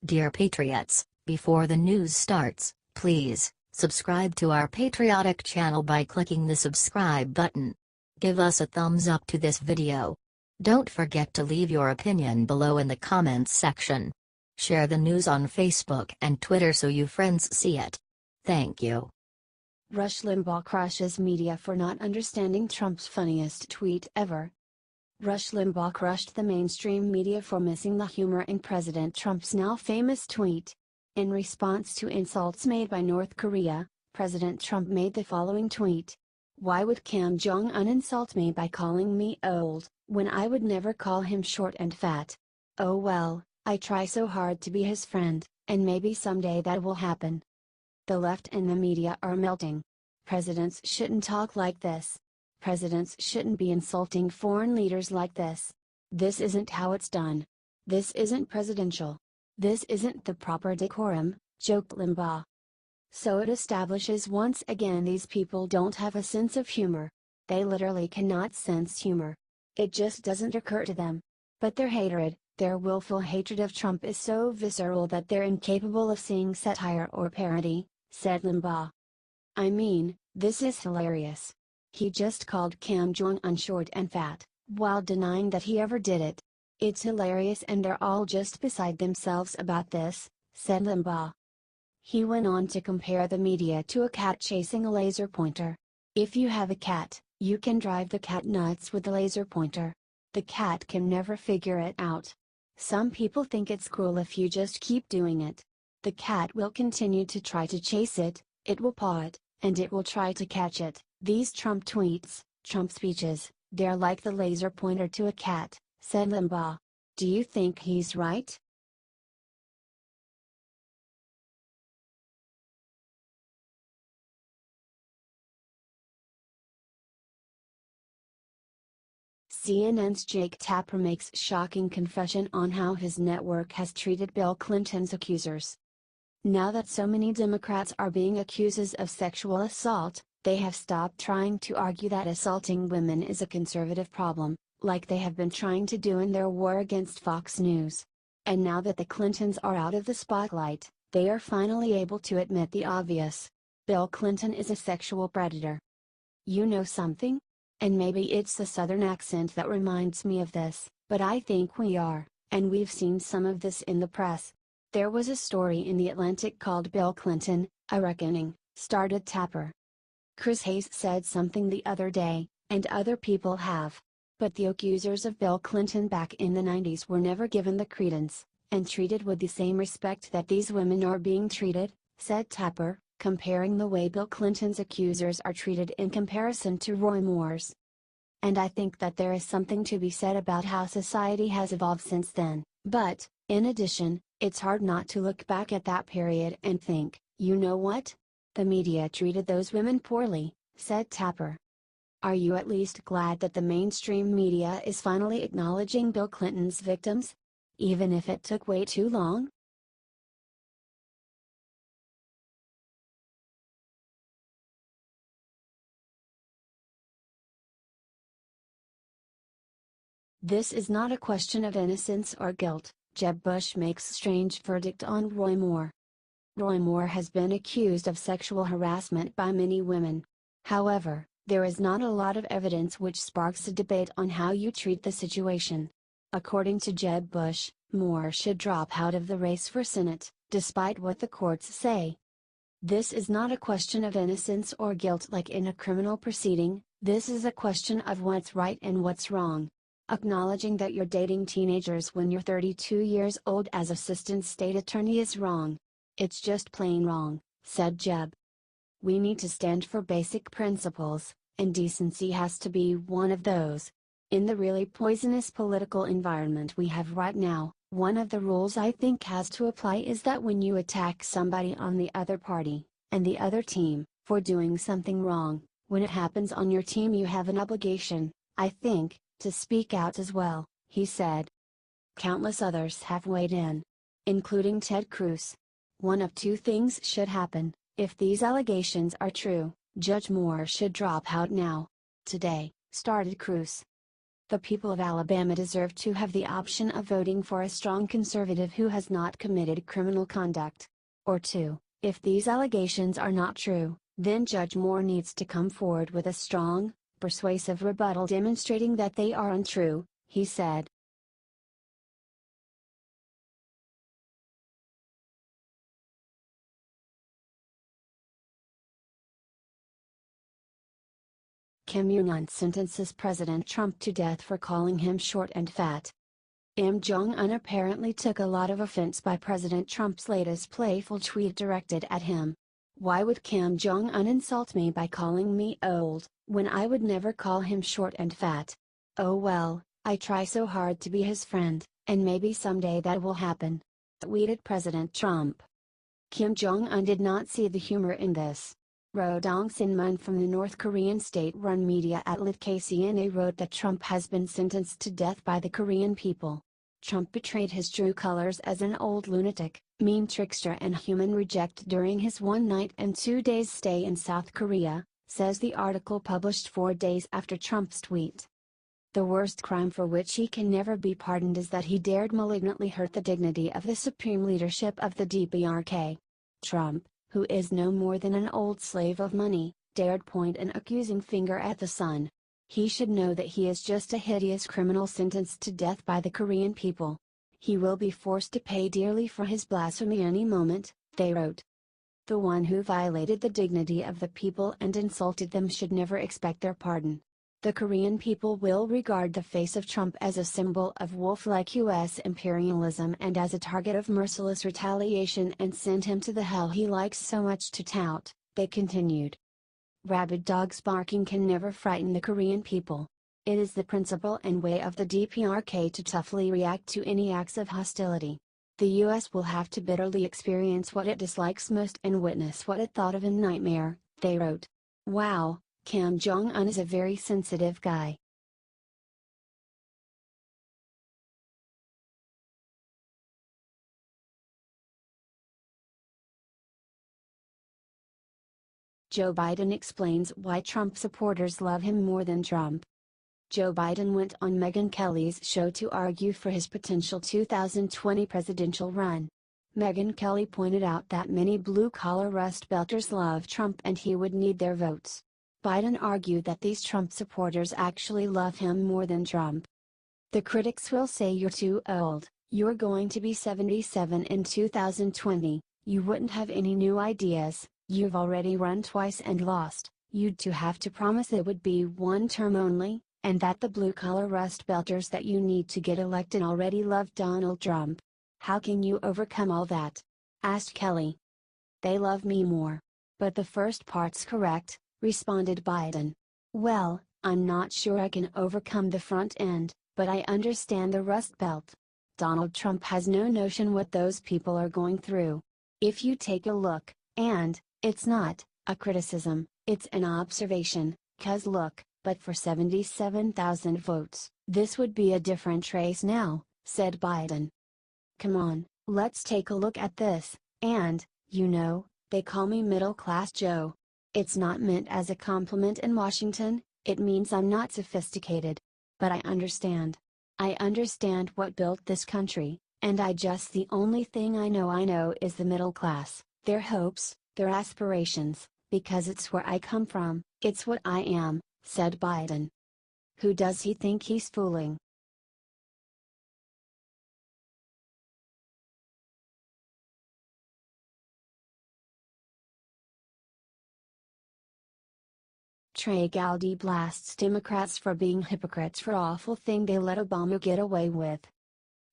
Dear Patriots, before the news starts, please subscribe to our patriotic channel by clicking the subscribe button. Give us a thumbs up to this video. Don't forget to leave your opinion below in the comments section. Share the news on Facebook and Twitter so you friends see it. Thank you. Rush Limbaugh crushes media for not understanding Trump's funniest tweet ever. Rush Limbaugh crushed the mainstream media for missing the humor in President Trump's now famous tweet. In response to insults made by North Korea, President Trump made the following tweet. "Why would Kim Jong-un insult me by calling me old, when I would never call him short and fat? Oh well, I try so hard to be his friend, and maybe someday that will happen." The left and the media are melting. Presidents shouldn't talk like this. Presidents shouldn't be insulting foreign leaders like this. This isn't how it's done. This isn't presidential. This isn't the proper decorum, joked Limbaugh. So it establishes once again these people don't have a sense of humor. They literally cannot sense humor. It just doesn't occur to them. But their hatred, their willful hatred of Trump is so visceral that they're incapable of seeing satire or parody, said Limbaugh. I mean, this is hilarious. He just called Kim Jong-un short and fat, while denying that he ever did it. It's hilarious and they're all just beside themselves about this, said Limbaugh. He went on to compare the media to a cat chasing a laser pointer. If you have a cat, you can drive the cat nuts with the laser pointer. The cat can never figure it out. Some people think it's cruel if you just keep doing it. The cat will continue to try to chase it, it will paw it, and it will try to catch it. These Trump tweets, Trump speeches, they're like the laser pointer to a cat, said Limbaugh. Do you think he's right? CNN's Jake Tapper makes shocking confession on how his network has treated Bill Clinton's accusers. Now that so many Democrats are being accused of sexual assault, they have stopped trying to argue that assaulting women is a conservative problem, like they have been trying to do in their war against Fox News. And now that the Clintons are out of the spotlight, they are finally able to admit the obvious. Bill Clinton is a sexual predator. You know something? And maybe it's the Southern accent that reminds me of this, but I think we are, and we've seen some of this in the press. There was a story in The Atlantic called Bill Clinton, A Reckoning, started Tapper. Chris Hayes said something the other day, and other people have. But the accusers of Bill Clinton back in the 90s were never given the credence, and treated with the same respect that these women are being treated, said Tapper, comparing the way Bill Clinton's accusers are treated in comparison to Roy Moore's. And I think that there is something to be said about how society has evolved since then, but, in addition, it's hard not to look back at that period and think, you know what? The media treated those women poorly, said Tapper. Are you at least glad that the mainstream media is finally acknowledging Bill Clinton's victims? Even if it took way too long? This is not a question of innocence or guilt, Jeb Bush makes strange verdict on Roy Moore. Roy Moore has been accused of sexual harassment by many women. However, there is not a lot of evidence which sparks a debate on how you treat the situation. According to Jeb Bush, Moore should drop out of the race for Senate, despite what the courts say. This is not a question of innocence or guilt like in a criminal proceeding, this is a question of what's right and what's wrong. Acknowledging that you're dating teenagers when you're 32 years old as assistant state attorney is wrong. It's just plain wrong, said Jeb. We need to stand for basic principles, and decency has to be one of those. In the really poisonous political environment we have right now, one of the rules I think has to apply is that when you attack somebody on the other party, and the other team, for doing something wrong, when it happens on your team you have an obligation, I think, to speak out as well, he said. Countless others have weighed in, including Ted Cruz. One of two things should happen. If these allegations are true, Judge Moore should drop out now. Today, started Cruz. The people of Alabama deserve to have the option of voting for a strong conservative who has not committed criminal conduct. Or 2, if these allegations are not true, then Judge Moore needs to come forward with a strong, persuasive rebuttal demonstrating that they are untrue, he said. Kim Jong-un sentences President Trump to death for calling him short and fat. Kim Jong-un apparently took a lot of offense by President Trump's latest playful tweet directed at him. Why would Kim Jong-un insult me by calling me old, when I would never call him short and fat? Oh well, I try so hard to be his friend, and maybe someday that will happen, tweeted President Trump. Kim Jong-un did not see the humor in this. Ro Dong-sin-mun from the North Korean state-run media outlet KCNA wrote that Trump has been sentenced to death by the Korean people. Trump betrayed his true colors as an old lunatic, mean trickster and human reject during his 1 night and 2 days stay in South Korea, says the article published 4 days after Trump's tweet. The worst crime for which he can never be pardoned is that he dared malignantly hurt the dignity of the supreme leadership of the DPRK. Trump, who is no more than an old slave of money, dared point an accusing finger at the Sun. He should know that he is just a hideous criminal sentenced to death by the Korean people. He will be forced to pay dearly for his blasphemy any moment, they wrote. The one who violated the dignity of the people and insulted them should never expect their pardon. The Korean people will regard the face of Trump as a symbol of wolf-like U.S. imperialism and as a target of merciless retaliation and send him to the hell he likes so much to tout, they continued. Rabid dogs barking can never frighten the Korean people. It is the principle and way of the DPRK to toughly react to any acts of hostility. The U.S. will have to bitterly experience what it dislikes most and witness what it thought of in nightmare, they wrote. Wow, Kim Jong-un is a very sensitive guy. Joe Biden explains why Trump supporters love him more than Trump. Joe Biden went on Megyn Kelly's show to argue for his potential 2020 presidential run. Megyn Kelly pointed out that many blue-collar Rust Belters love Trump and he would need their votes. Biden argued that these Trump supporters actually love him more than Trump. The critics will say you're too old, you're going to be 77 in 2020, you wouldn't have any new ideas, you've already run twice and lost, you'd too have to promise it would be one term only, and that the blue-collar Rust Belters that you need to get elected already love Donald Trump. How can you overcome all that? Asked Kelly. They love me more. But the first part's correct, responded Biden. Well, I'm not sure I can overcome the front end, but I understand the Rust Belt. Donald Trump has no notion what those people are going through. If you take a look, and, it's not a criticism, it's an observation, 'cause look, but for 77,000 votes, this would be a different race now, said Biden. Come on, let's take a look at this, and, you know, they call me Middle Class Joe. It's not meant as a compliment in Washington, it means I'm not sophisticated. But I understand. I understand what built this country, and the only thing I know is the middle class, their hopes, their aspirations, because it's where I come from, it's what I am, said Biden. Who does he think he's fooling? Trey Gowdy blasts Democrats for being hypocrites for awful thing they let Obama get away with.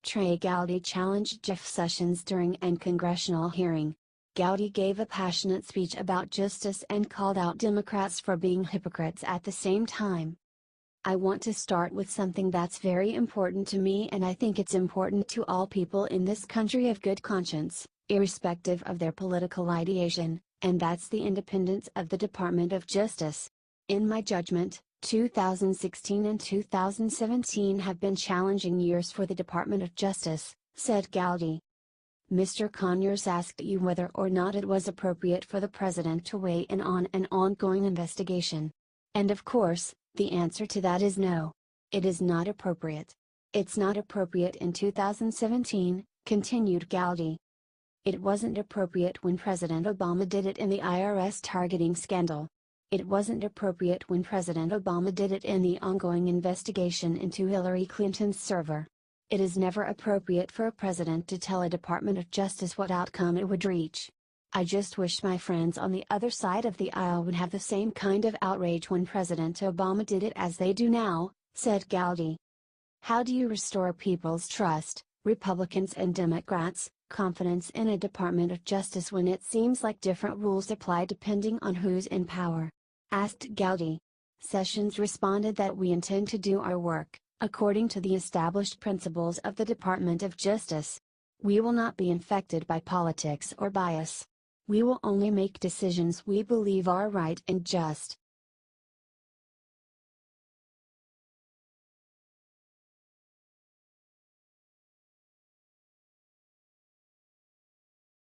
Trey Gowdy challenged Jeff Sessions during an congressional hearing. Gowdy gave a passionate speech about justice and called out Democrats for being hypocrites at the same time. I want to start with something that's very important to me, and I think it's important to all people in this country of good conscience, irrespective of their political ideation, and that's the independence of the Department of Justice. In my judgment, 2016 and 2017 have been challenging years for the Department of Justice, said Gowdy. Mr. Conyers asked you whether or not it was appropriate for the president to weigh in on an ongoing investigation. And of course, the answer to that is no. It is not appropriate. It's not appropriate in 2017, continued Gowdy. It wasn't appropriate when President Obama did it in the IRS targeting scandal. It wasn't appropriate when President Obama did it in the ongoing investigation into Hillary Clinton's server. It is never appropriate for a president to tell a Department of Justice what outcome it would reach. I just wish my friends on the other side of the aisle would have the same kind of outrage when President Obama did it as they do now, said Gowdy. How do you restore people's trust, Republicans and Democrats, confidence in a Department of Justice when it seems like different rules apply depending on who's in power? Asked Gowdy. Sessions responded that we intend to do our work, according to the established principles of the Department of Justice. We will not be infected by politics or bias. We will only make decisions we believe are right and just.